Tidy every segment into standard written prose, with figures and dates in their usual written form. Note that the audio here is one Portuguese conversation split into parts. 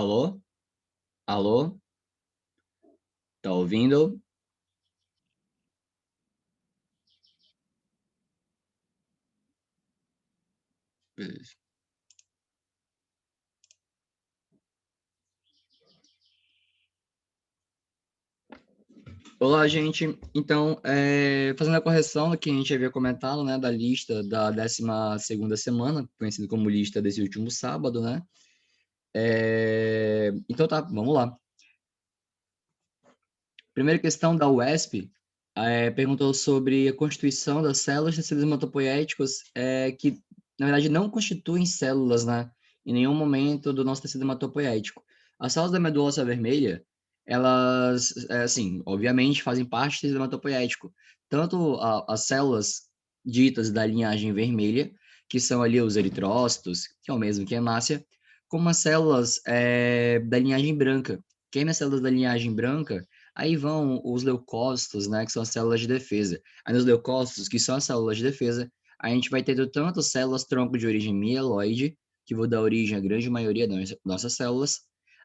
Alô? Alô? Tá ouvindo? Beleza. Olá, gente. Então, fazendo a correção do que a gente havia comentado, né, da lista da 12ª semana, conhecida como lista desse último sábado, né? Então tá, vamos lá. Primeira questão da UESP perguntou sobre a constituição das células de tecidos hematopoéticos, que, na verdade, não constituem células, né, em nenhum momento do nosso tecido hematopoético. As células da medula óssea vermelha, elas, assim, obviamente, fazem parte do tecido hematopoético. Tanto as células ditas da linhagem vermelha, que são ali os eritrócitos, que é o mesmo que a hemácia, como as células da linhagem branca. Quem é células da linhagem branca? Aí vão os leucócitos, né, que são as células de defesa. Aí nos leucócitos, que são as células de defesa, a gente vai ter tanto células tronco de origem mieloide, que vão dar origem à grande maioria das nossas células,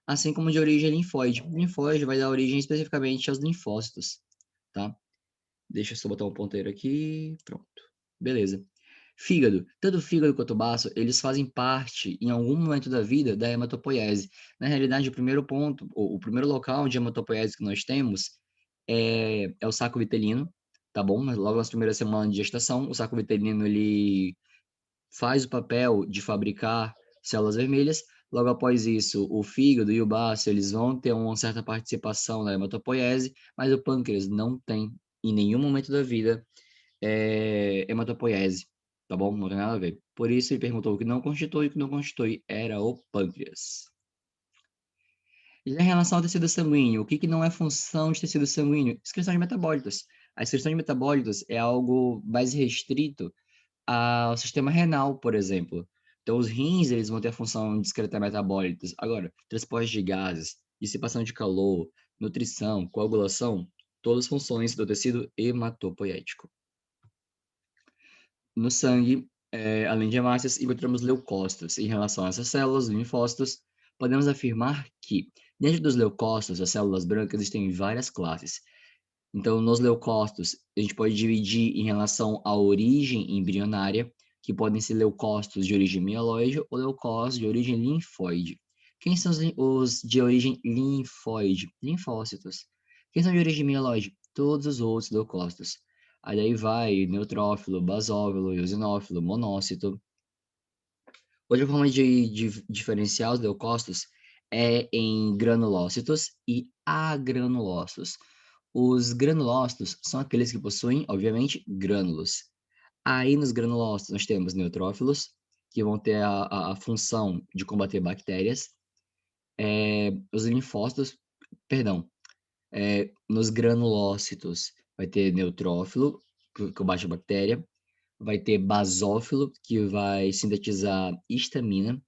assim como de origem linfóide. Linfóide vai dar origem especificamente aos linfócitos, tá? Deixa eu só botar um ponteiro aqui, pronto. Beleza. Fígado. Tanto o fígado quanto o baço, eles fazem parte, em algum momento da vida, da hematopoiese. Na realidade, o primeiro ponto, o primeiro local de hematopoiese que nós temos é o saco vitelino, tá bom? Mas logo nas primeiras semanas de gestação, o saco vitelino, ele faz o papel de fabricar células vermelhas. Logo após isso, o fígado e o baço, eles vão ter uma certa participação na hematopoiese, mas o pâncreas não tem, em nenhum momento da vida, hematopoiese, tá bom? Não tem nada a ver. Por isso ele perguntou o que não constitui, o que não constitui era o pâncreas. E em relação ao tecido sanguíneo, o que não é função de tecido sanguíneo? Excreção de metabólitos. A excreção de metabólitos é algo mais restrito ao sistema renal, por exemplo. Então, os rins, eles vão ter a função de excretar metabólitos. Agora, transporte de gases, dissipação de calor, nutrição, coagulação, todas funções do tecido hematopoético. No sangue, além de hemácias, encontramos leucócitos. Em relação a essas células, linfócitos, podemos afirmar que, dentro dos leucócitos, as células brancas existem várias classes. Então, nos leucócitos, a gente pode dividir em relação à origem embrionária, que podem ser leucócitos de origem mieloide ou leucócitos de origem linfóide. Quem são os de origem linfóide? Linfócitos. Quem são de origem mieloide? Todos os outros leucócitos. Aí vai neutrófilo, basófilo, eosinófilo, monócito. Outra forma de diferenciar os leucócitos é em granulócitos e agranulócitos. Os granulócitos são aqueles que possuem, obviamente, grânulos. Aí nos granulócitos nós temos neutrófilos, que vão ter a função de combater bactérias. Os linfócitos, perdão, nos granulócitos vai ter neutrófilo, que combate a bactéria. Vai ter basófilo, que vai sintetizar histamina.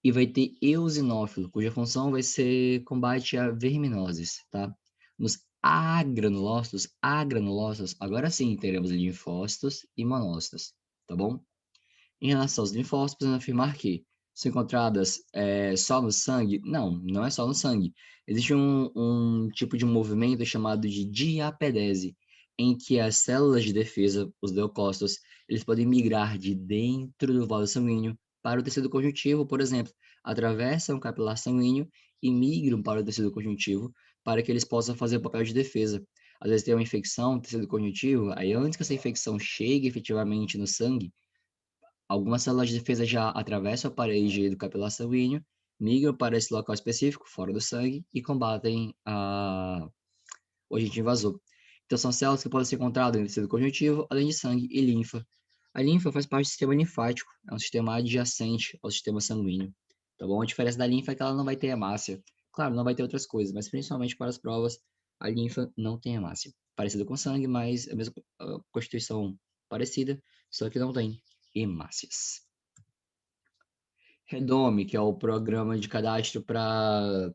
E vai ter eosinófilo, cuja função vai ser combate a verminoses, tá? Nos agranulócitos, agora sim teremos linfócitos e monócitos, tá bom? Em relação aos linfócitos, podemos afirmar que são encontradas só no sangue? Não, não é só no sangue. Existe um tipo de movimento chamado de diapedese, em que as células de defesa, os leucócitos, eles podem migrar de dentro do vaso sanguíneo para o tecido conjuntivo, por exemplo, atravessam o capilar sanguíneo e migram para o tecido conjuntivo para que eles possam fazer o papel de defesa. Às vezes tem uma infecção no tecido conjuntivo, aí antes que essa infecção chegue efetivamente no sangue, algumas células de defesa já atravessam a parede do capilar sanguíneo, migram para esse local específico, fora do sangue, e combatem o agente invasor. Então, são células que podem ser encontradas no tecido conjuntivo, além de sangue e linfa. A linfa faz parte do sistema linfático, é um sistema adjacente ao sistema sanguíneo. Tá bom? A diferença da linfa é que ela não vai ter hemácia. Claro, não vai ter outras coisas, mas principalmente para as provas, a linfa não tem hemácia. Parecido com sangue, mas a mesma constituição parecida, só que não tem hemácias. Redome, que é o programa de cadastro para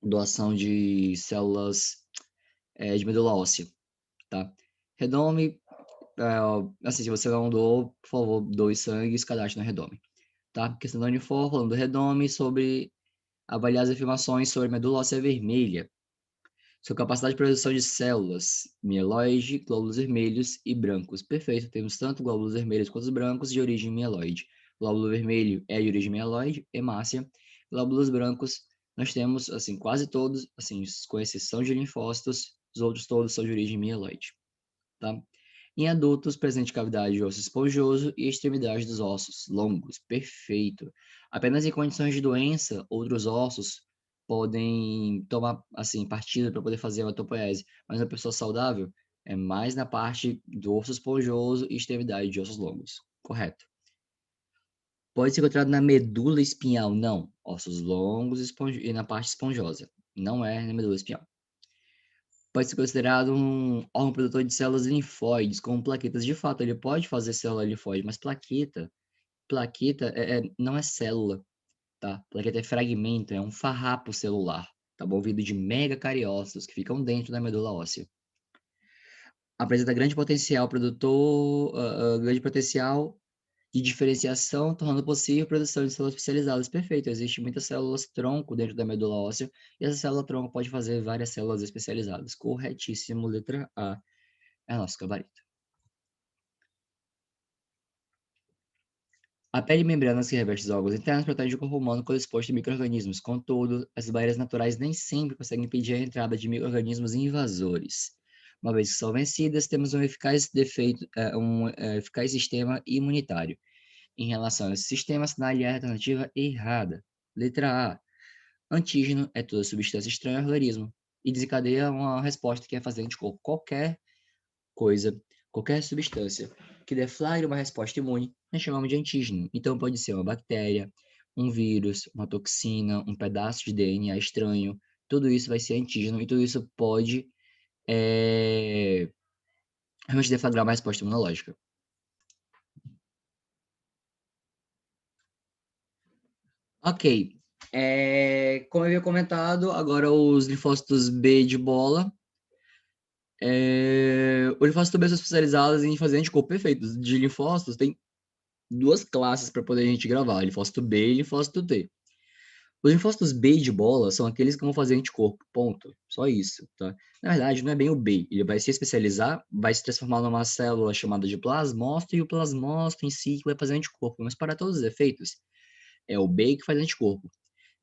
doação de células de medula óssea, tá? Redome, assim, se você não doou, por favor, doe sangue e se cadastre no Redome, tá? Questão da Unifor, falando do Redome, sobre avaliar as afirmações sobre medula óssea vermelha, sua capacidade de produção de células, mieloide, glóbulos vermelhos e brancos. Perfeito, temos tanto glóbulos vermelhos quanto brancos de origem mieloide. Glóbulo vermelho é de origem mieloide, hemácia. Glóbulos brancos, nós temos, assim, quase todos, assim, com exceção de linfócitos, os outros todos são de origem mieloide, tá? Em adultos, presente cavidade de osso esponjoso e extremidade dos ossos longos. Perfeito. Apenas em condições de doença, outros ossos podem tomar, assim, partida para poder fazer a hematopoiese. Mas na pessoa saudável, é mais na parte do osso esponjoso e extremidade de ossos longos. Correto. Pode ser encontrado na medula espinhal? Não. Ossos longos e na parte esponjosa. Não é na medula espinhal. Pode ser considerado um órgão produtor de células linfóides, como plaquetas. De fato, ele pode fazer célula linfóide, mas plaqueta não é célula, tá? Plaqueta é fragmento, é um farrapo celular, tá bom? Vindo de megacariócitos que ficam dentro da medula óssea. Apresenta grande potencial produtor, grande potencial de diferenciação, tornando possível a produção de células especializadas. Perfeito, existe muitas células tronco dentro da medula óssea, e essa célula tronco pode fazer várias células especializadas. Corretíssimo, letra A é nosso gabarito. A pele e membranas que reveste os órgãos internos protege o corpo humano quando exposto a micro-organismos. Contudo, as barreiras naturais nem sempre conseguem impedir a entrada de micro-organismos invasores. Uma vez que são vencidas, temos um eficaz sistema imunitário. Em relação a esse sistema, assinale a alternativa errada. Letra A. Antígeno é toda substância estranha ao organismo e desencadeia uma resposta que é fazer anticorpo. Qualquer coisa, qualquer substância que deflagre uma resposta imune, nós chamamos de antígeno. Então, pode ser uma bactéria, um vírus, uma toxina, um pedaço de DNA estranho. Tudo isso vai ser antígeno e tudo isso pode realmente deflagrar uma resposta imunológica. Ok. Como eu havia comentado, agora os linfócitos B de bola. Os linfócitos B são especializados em fazer anticorpo perfeito. De linfócitos, tem duas classes para poder a gente gravar: linfócito B e linfócito T. Os linfócitos B de bola são aqueles que vão fazer anticorpo, ponto. Só isso, tá? Na verdade, não é bem o B. Ele vai se especializar, vai se transformar numa célula chamada de plasmócito, e o plasmócito em si que vai fazer anticorpo. Mas para todos os efeitos, é o B que faz anticorpo.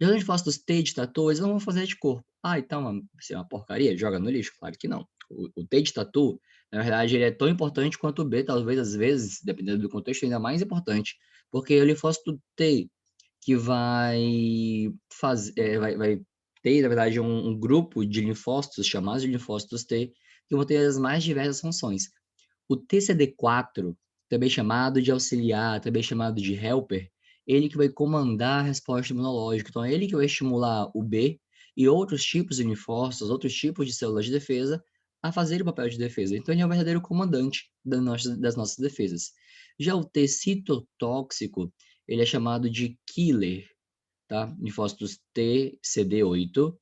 Já os linfócitos T de tatu, eles não vão fazer anticorpo. Ah, então, se é uma porcaria, joga no lixo? Claro que não. O T de tatu, na verdade, ele é tão importante quanto o B, talvez, às vezes, dependendo do contexto, ainda mais importante. Porque o linfócito T que vai ter, na verdade, um grupo de linfócitos, chamados de linfócitos T, que vão ter as mais diversas funções. O TCD4, também chamado de auxiliar, também chamado de helper, ele que vai comandar a resposta imunológica. Então, é ele que vai estimular o B e outros tipos de linfócitos, outros tipos de células de defesa a fazer o papel de defesa. Então, ele é o verdadeiro comandante das nossas defesas. Já o T citotóxico, ele é chamado de killer, tá? Linfócitos T, CD8,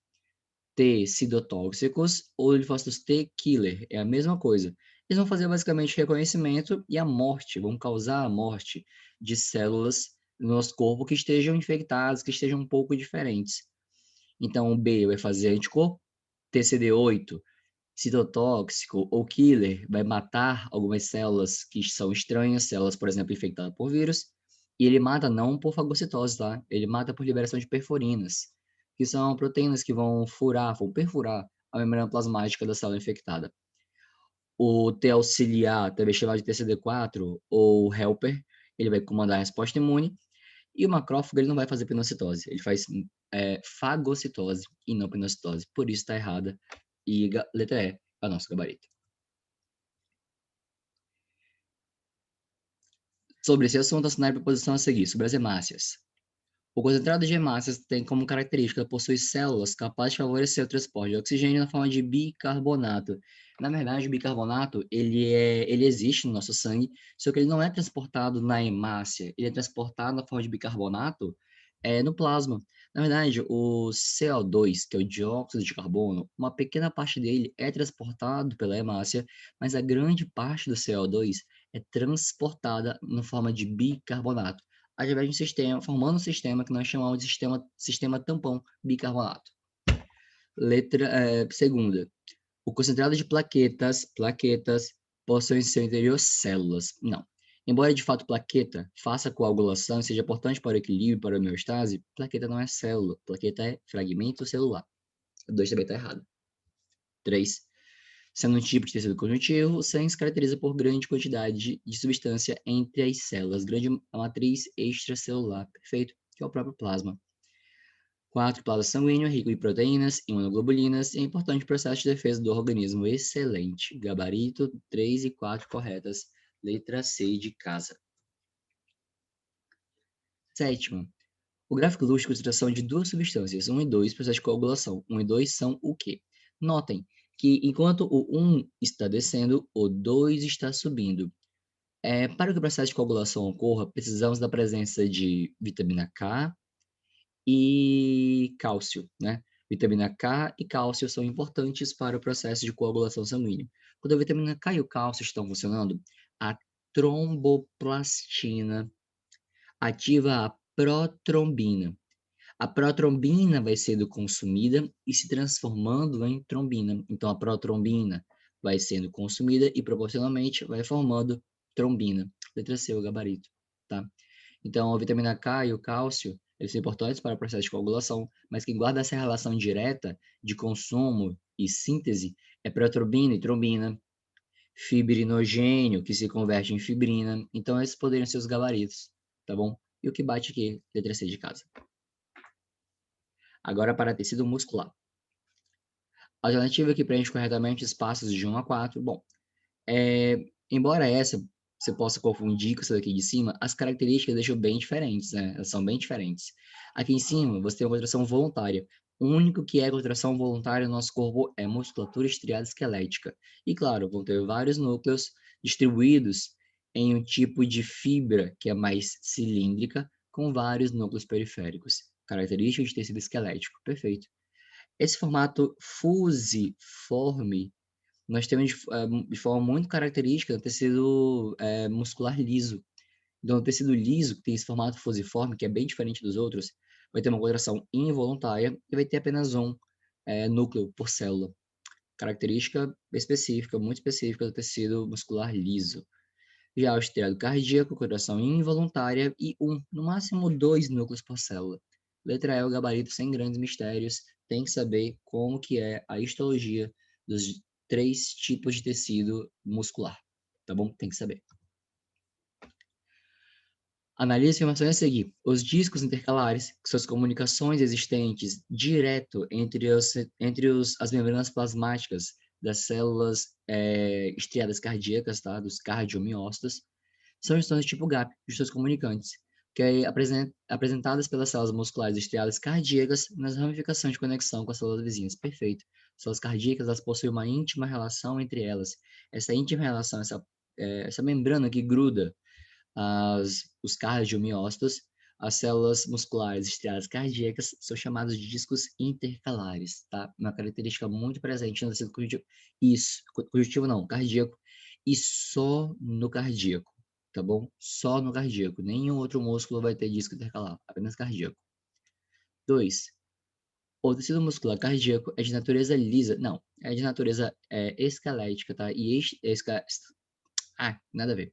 T citotóxicos ou linfócitos T killer, é a mesma coisa. Eles vão fazer basicamente reconhecimento e a morte, vão causar a morte de células no nosso corpo que estejam infectadas, que estejam um pouco diferentes. Então, o B vai fazer anticorpo, TCD8, citotóxico ou killer, vai matar algumas células que são estranhas, células, por exemplo, infectadas por vírus, e ele mata não por fagocitose, tá? Ele mata por liberação de perforinas, que são proteínas que vão perfurar a membrana plasmática da célula infectada. O T auxiliar, também chamado de TCD4 ou helper, ele vai comandar a resposta imune, e o macrófago ele não vai fazer pinocitose, ele faz fagocitose e não pinocitose, por isso está errada. E letra E é o nosso gabarito. Sobre esse assunto, assinar a proposição a seguir, sobre as hemácias. O concentrado de hemácias tem como característica possuir células capazes de favorecer o transporte de oxigênio na forma de bicarbonato. Na verdade, o bicarbonato, ele existe no nosso sangue, só que ele não é transportado na hemácia, ele é transportado na forma de bicarbonato no plasma. Na verdade, o CO2, que é o dióxido de carbono, uma pequena parte dele é transportado pela hemácia, mas a grande parte do CO2 é transportada na forma de bicarbonato. através de um sistema, formando um sistema que nós chamamos de sistema tampão bicarbonato. Segunda, o concentrado de plaquetas possui em seu interior células. Não. Embora de fato plaqueta faça coagulação e seja importante para o equilíbrio e para a homeostase, plaqueta não é célula, plaqueta é fragmento celular. 2 também está errado. 3. Sendo um tipo de tecido conjuntivo, sem se caracteriza por grande quantidade de substância entre as células, grande matriz extracelular, perfeito, que é o próprio plasma. 4. Plasma sanguíneo, rico em proteínas, imunoglobulinas e é importante processo de defesa do organismo. Excelente. Gabarito 3 e 4 corretas. Letra C de casa. Sétimo. O gráfico ilustra a concentração de duas substâncias, 1 e 2, processo de coagulação. 1 e 2 são o quê? Notem que enquanto o 1 está descendo, o 2 está subindo. Para que o processo de coagulação ocorra, precisamos da presença de vitamina K e cálcio, né? Vitamina K e cálcio são importantes para o processo de coagulação sanguínea. Quando a vitamina K e o cálcio estão funcionando, a tromboplastina ativa a protrombina. A protrombina vai sendo consumida e se transformando em trombina. Então, a protrombina vai sendo consumida e, proporcionalmente, vai formando trombina. Letra C, o gabarito, tá? Então, a vitamina K e o cálcio, eles são importantes para o processo de coagulação, mas quem guarda essa relação direta de consumo e síntese é protrombina e trombina, fibrinogênio, que se converte em fibrina. Então, esses poderiam ser os gabaritos, tá bom? E o que bate aqui, letra C de casa. Agora para tecido muscular. A alternativa que preenche corretamente espaços de 1 a 4. Bom, embora essa você possa confundir com essa daqui de cima, as características deixam bem diferentes, né? Elas são bem diferentes. Aqui em cima, você tem uma contração voluntária. O único que é contração voluntária no nosso corpo é a musculatura estriada esquelética. E, claro, vão ter vários núcleos distribuídos em um tipo de fibra que é mais cilíndrica, com vários núcleos periféricos. Característica de tecido esquelético. Perfeito. Esse formato fusiforme nós temos de forma muito característica o tecido muscular liso. Então, o tecido liso, que tem esse formato fusiforme, que é bem diferente dos outros, vai ter uma contração involuntária e vai ter apenas um núcleo por célula. Característica específica, muito específica do tecido muscular liso. Já o estriado cardíaco, contração involuntária e no máximo 2 núcleos por célula. Letra E, o gabarito sem grandes mistérios, tem que saber como que é a histologia dos 3 tipos de tecido muscular, tá bom? Tem que saber. Analise as informações a seguir. Os discos intercalares, que são as comunicações existentes direto entre as membranas plasmáticas das células estriadas cardíacas, tá? Dos cardiomiócitos, são junções do tipo GAP, junções comunicantes, que é apresentadas pelas células musculares estriadas cardíacas nas ramificações de conexão com as células vizinhas. Perfeito. As células cardíacas, elas possuem uma íntima relação entre elas. Essa íntima relação, essa membrana que gruda os cardiomiócitos, as células musculares estriadas cardíacas são chamadas de discos intercalares, tá? Uma característica muito presente no tecido conjuntivo. Isso, conjuntivo não, cardíaco, e só no cardíaco, tá bom? Só no cardíaco. Nenhum outro músculo vai ter disco intercalar, apenas cardíaco. 2. O tecido muscular cardíaco é de natureza lisa, não, é de natureza esquelética, tá? Nada a ver.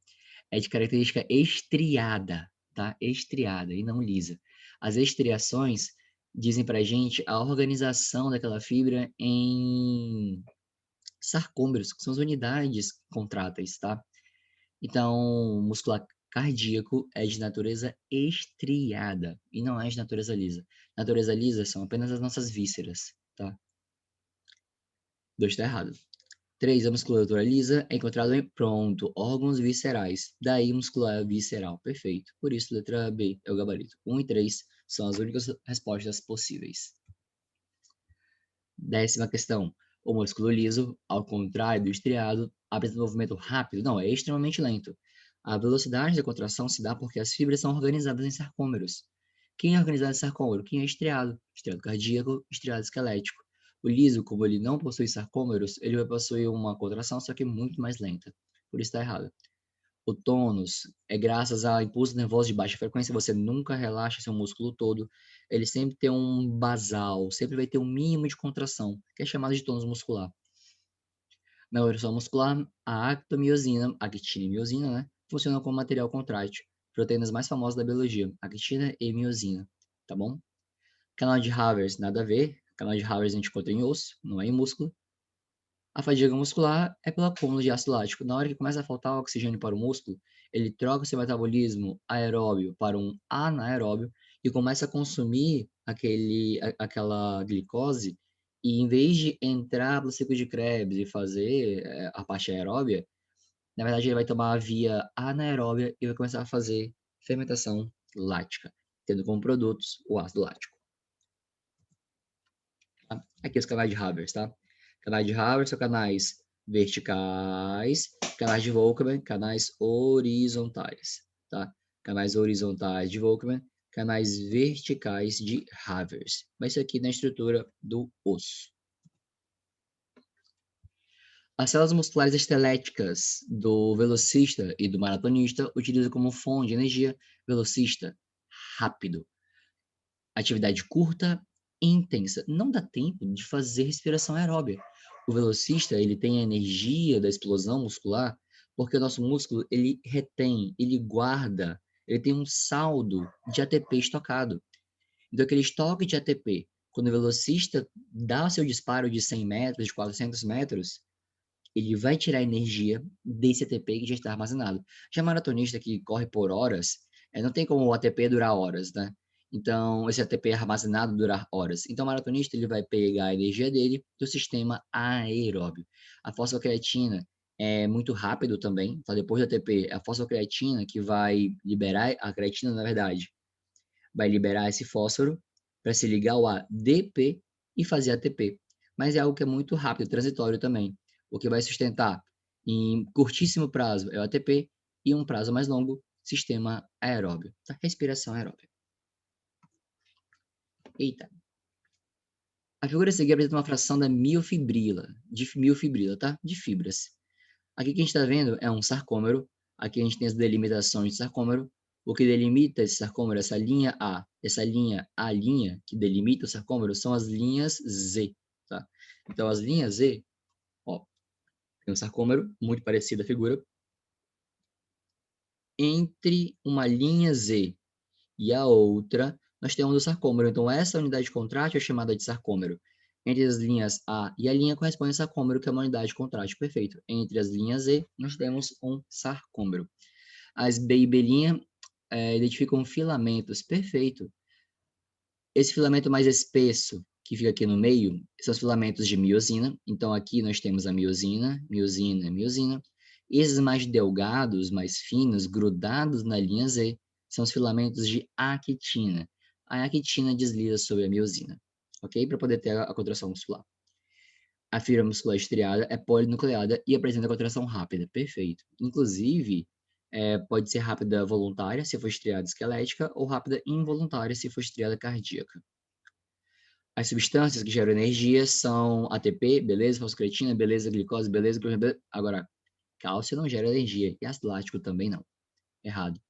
É de característica estriada, tá? Estriada e não lisa. As estriações dizem pra gente a organização daquela fibra em sarcômeros, que são as unidades contráteis, tá? Então, o muscular cardíaco é de natureza estriada e não é de natureza lisa. Natureza lisa são apenas as nossas vísceras, tá? 2 tá errado. 3. A musculatura lisa é encontrada em, órgãos viscerais. Daí muscular visceral. Perfeito. Por isso, letra B é o gabarito. 1 e 3 são as únicas respostas possíveis. 10ª questão. O músculo liso, ao contrário do estriado, apresenta um movimento rápido. Não, é extremamente lento. A velocidade da contração se dá porque as fibras são organizadas em sarcômeros. Quem é organizado em sarcômero? Quem é estriado? Estriado cardíaco, estriado esquelético. O liso, como ele não possui sarcômeros, ele vai possuir uma contração, só que muito mais lenta. Por isso está errado. O tônus é graças a impulsos nervosos de baixa frequência, você nunca relaxa seu músculo todo, ele sempre tem um basal, sempre vai ter um mínimo de contração, que é chamado de tônus muscular. Na ereção muscular, a actomiosina, actina e miosina, né, funcionam como material contrátil, proteínas mais famosas da biologia, actina e miosina, tá bom? Canal de Havers, nada a ver, canal de Havers a gente encontra em osso, não é em músculo. A fadiga muscular é pelo acúmulo de ácido lático. Na hora que começa a faltar oxigênio para o músculo, ele troca seu metabolismo aeróbio para um anaeróbio e começa a consumir aquela glicose, e em vez de entrar para o ciclo de Krebs e fazer a parte aeróbia, na verdade ele vai tomar a via anaeróbia e vai começar a fazer fermentação lática, tendo como produtos o ácido lático. Tá? Aqui os canais de Haber, tá? Canais de Haber são canais verticais, canais de Volkmann, canais horizontais, tá? Canais horizontais de Volkmann, canais verticais de Havers. Mas isso aqui na estrutura do osso. As células musculares esqueléticas do velocista e do maratonista utilizam como fonte de energia velocista rápido. Atividade curta e intensa. Não dá tempo de fazer respiração aeróbia. O velocista, ele tem a energia da explosão muscular, porque o nosso músculo, ele retém, ele guarda, ele tem um saldo de ATP estocado. Então, aquele estoque de ATP, quando o velocista dá o seu disparo de 100 metros, de 400 metros, ele vai tirar energia desse ATP que já está armazenado. Já maratonista que corre por horas, não tem como o ATP durar horas, né? Então, esse ATP armazenado durar horas. Então, o maratonista ele vai pegar a energia dele do sistema aeróbio. A fosfocreatina é muito rápido também, tá? Depois do ATP, é a fosfocreatina que vai liberar, a creatina, na verdade, vai liberar esse fósforo para se ligar ao ADP e fazer ATP. Mas é algo que é muito rápido, transitório também. O que vai sustentar em curtíssimo prazo é o ATP e um prazo mais longo, sistema aeróbio, tá? Respiração aeróbia. Eita. A figura a seguir apresenta uma fração da miofibrila, tá? De fibras. Aqui que a gente está vendo é um sarcômero. Aqui a gente tem as delimitações de sarcômero. O que delimita esse sarcômero, essa linha A linha que delimita o sarcômero são as linhas Z, tá? Então, as linhas Z, ó, tem um sarcômero, muito parecido a figura. Entre uma linha Z e a outra, nós temos o sarcômero. Então, essa unidade contrátil é chamada de sarcômero. Entre as linhas A e a linha corresponde ao sarcômero, que é uma unidade contrátil, perfeito. Entre as linhas Z, nós temos um sarcômero. As B e B' identificam filamentos, perfeito. Esse filamento mais espesso, que fica aqui no meio, são os filamentos de miosina. Então, aqui nós temos a miosina, miosina, miosina. Esses mais delgados, mais finos, grudados na linha Z, são os filamentos de actina. A actina desliza sobre a miosina, ok? Para poder ter a contração muscular. A fibra muscular estriada é polinucleada e apresenta contração rápida, perfeito. Inclusive, pode ser rápida voluntária, se for estriada esquelética, ou rápida involuntária, se for estriada cardíaca. As substâncias que geram energia são ATP, beleza, fosfocreatina, beleza, glicose, beleza, beleza. Agora, cálcio não gera energia e ácido lático também não. Errado.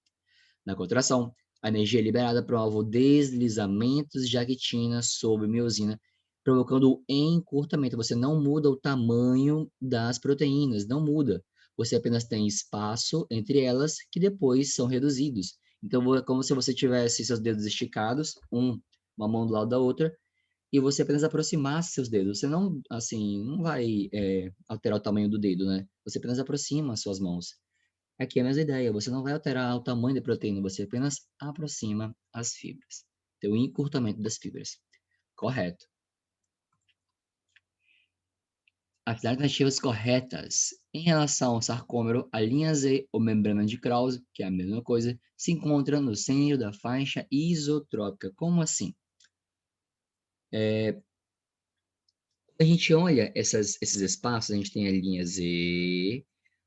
Na contração, a energia é liberada promove deslizamentos de actina sobre miosina, provocando o encurtamento. Você não muda o tamanho das proteínas, não muda. Você apenas tem espaço entre elas que depois são reduzidos. Então, é como se você tivesse seus dedos esticados, uma mão do lado da outra, e você apenas aproximasse seus dedos. Você não, assim, não vai alterar o tamanho do dedo, né? Você apenas aproxima as suas mãos. Aqui é a mesma ideia, você não vai alterar o tamanho da proteína, você apenas aproxima as fibras. Tem o encurtamento das fibras. Correto. As alternativas corretas em relação ao sarcômero, a linha Z ou membrana de Krause, que é a mesma coisa, se encontra no centro da faixa isotrópica. Como assim? A gente olha esses espaços, a gente tem a linha Z,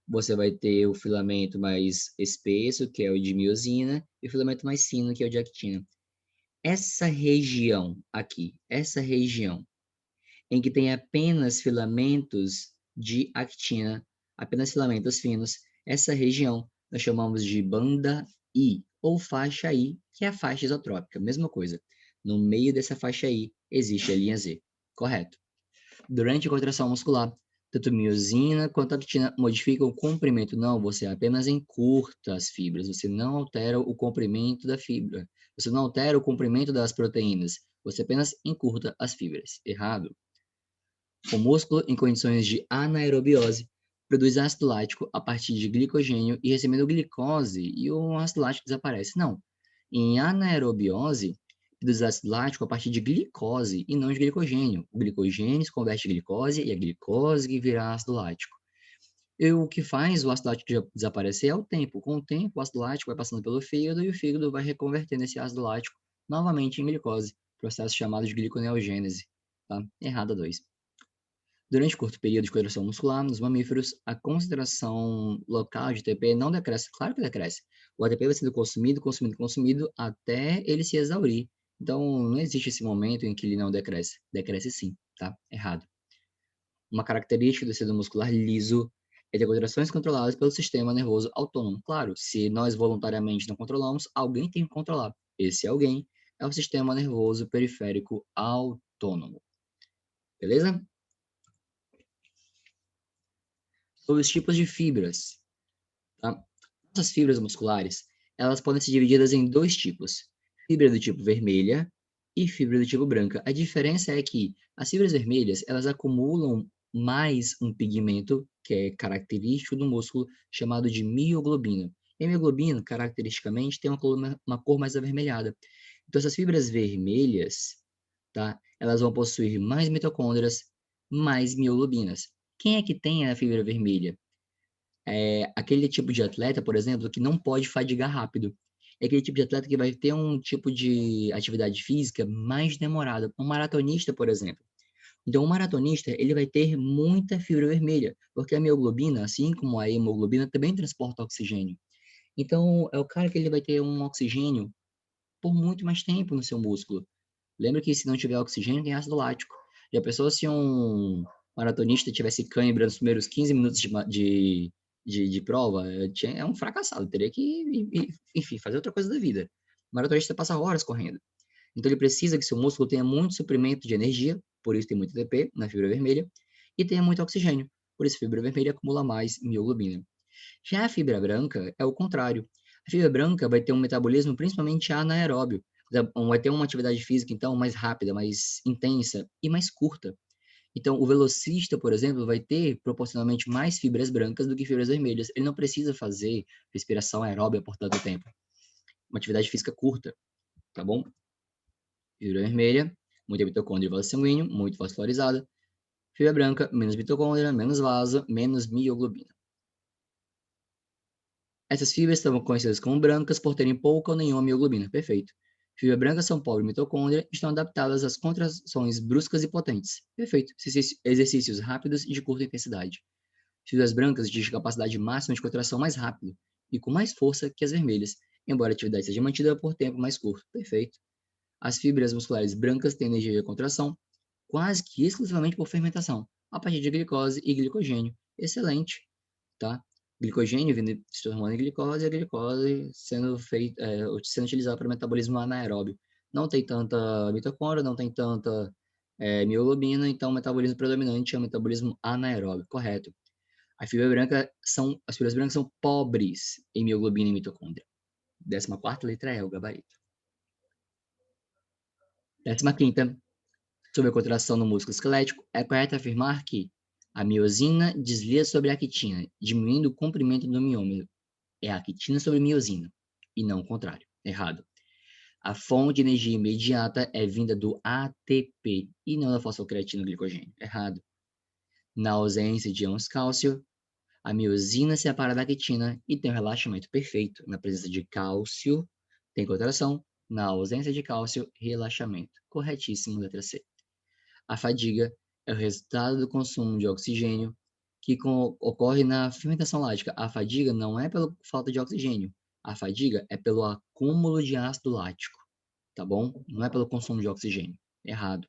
você vai ter o filamento mais espesso, que é o de miosina, e o filamento mais fino, que é o de actina. Essa região aqui, essa região em que tem apenas filamentos de actina, apenas filamentos finos, essa região nós chamamos de banda I, ou faixa I, que é a faixa isotrópica, mesma coisa. No meio dessa faixa I existe a linha Z, correto? Durante a contração muscular, tanto a miosina quanto a actina modificam o comprimento. Não, você apenas encurta as fibras, você não altera o comprimento da fibra. Você não altera o comprimento das proteínas, você apenas encurta as fibras. Errado. O músculo, em condições de anaerobiose, produz ácido lático a partir de glicogênio e recebendo glicose, e o ácido lático desaparece. Não. Em anaerobiose, produz ácido lático a partir de glicose e não de glicogênio. O glicogênio se converte em glicose e a glicose que vira ácido lático. E o que faz o ácido lático desaparecer é o tempo. Com o tempo, o ácido lático vai passando pelo fígado e o fígado vai reconvertendo esse ácido lático novamente em glicose, processo chamado de gliconeogênese. Tá? Errada 2. Durante o curto período de contração muscular, nos mamíferos, a concentração local de ATP não decresce. Claro que decresce. O ATP vai sendo consumido, consumido, consumido, até ele se exaurir. Então, não existe esse momento em que ele não decresce. Decresce sim, tá? Errado. Uma característica do tecido muscular liso é ter contrações controladas pelo sistema nervoso autônomo. Claro, se nós voluntariamente não controlamos, alguém tem que controlar. Esse alguém é o sistema nervoso periférico autônomo. Beleza? Sobre os tipos de fibras. Tá? As fibras musculares, elas podem ser divididas em dois tipos: fibra do tipo vermelha e fibra do tipo branca. A diferença é que as fibras vermelhas, elas acumulam mais um pigmento que é característico do músculo, chamado de mioglobina. E a mioglobina, caracteristicamente, tem uma cor mais avermelhada. Então, essas fibras vermelhas, tá? Elas vão possuir mais mitocôndrias, mais mioglobinas. Quem é que tem a fibra vermelha? Aquele tipo de atleta, por exemplo, que não pode fadigar rápido. É aquele tipo de atleta que vai ter um tipo de atividade física mais demorada. Um maratonista, por exemplo. Então, o maratonista, ele vai ter muita fibra vermelha, porque a mioglobina, assim como a hemoglobina, também transporta oxigênio. Então, é o cara que ele vai ter um oxigênio por muito mais tempo no seu músculo. Lembra que se não tiver oxigênio, tem ácido lático. E a pessoa, se um maratonista tivesse cãibra nos primeiros 15 minutos de prova, é um fracassado. Teria que, enfim, fazer outra coisa da vida. O maratonista passa horas correndo. Então, ele precisa que seu músculo tenha muito suprimento de energia, por isso tem muito ATP na fibra vermelha, e tenha muito oxigênio, por isso a fibra vermelha acumula mais mioglobina. Já a fibra branca é o contrário. A fibra branca vai ter um metabolismo principalmente anaeróbio, vai ter uma atividade física, então, mais rápida, mais intensa e mais curta. Então, o velocista, por exemplo, vai ter proporcionalmente mais fibras brancas do que fibras vermelhas. Ele não precisa fazer respiração aeróbia por tanto tempo. Uma atividade física curta, tá bom? Fibra vermelha, muita mitocôndria e vaso sanguíneo, muito vascularizada. Fibra branca, menos mitocôndria, menos vaso, menos mioglobina. Essas fibras são conhecidas como brancas por terem pouca ou nenhuma mioglobina. Perfeito. Fibras brancas são pobres em mitocôndria e estão adaptadas às contrações bruscas e potentes. Perfeito. Exercícios rápidos e de curta intensidade. Fibras brancas atingem capacidade máxima de contração mais rápido e com mais força que as vermelhas, embora a atividade seja mantida por tempo mais curto. Perfeito. As fibras musculares brancas têm energia de contração quase que exclusivamente por fermentação, a partir de glicose e glicogênio. Excelente, tá? Glicogênio vindo se transformando em glicose e a glicose sendo utilizada para o metabolismo anaeróbio. Não tem tanta mitocôndria, não tem tanta mioglobina, então o metabolismo predominante é o metabolismo anaeróbio, correto. As fibras brancas são pobres em mioglobina e mitocôndria. 14ª letra é o gabarito. 15ª, sobre a contração no músculo esquelético, é correto afirmar que a miosina desliza sobre a actina, diminuindo o comprimento do miômero. É a actina sobre miosina, e não o contrário. Errado. A fonte de energia imediata é vinda do ATP e não da fosfocreatina glicogênio. Errado. Na ausência de íons cálcio, a miosina se separa da actina e tem um relaxamento perfeito. Na presença de cálcio, tem contração. Na ausência de cálcio, relaxamento. Corretíssimo, letra C. A fadiga é o resultado do consumo de oxigênio que ocorre na fermentação lática. A fadiga não é pela falta de oxigênio. A fadiga é pelo acúmulo de ácido lático, tá bom? Não é pelo consumo de oxigênio. Errado.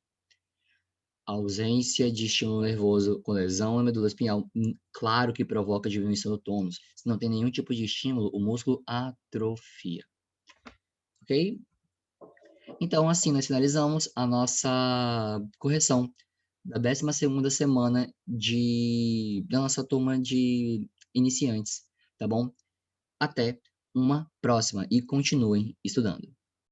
A ausência de estímulo nervoso com lesão na medula espinhal, claro que provoca diminuição do tônus. Se não tem nenhum tipo de estímulo, o músculo atrofia. Ok? Então, assim, nós finalizamos a nossa correção da 12ª semana da nossa turma de iniciantes, tá bom? Até uma próxima e continuem estudando.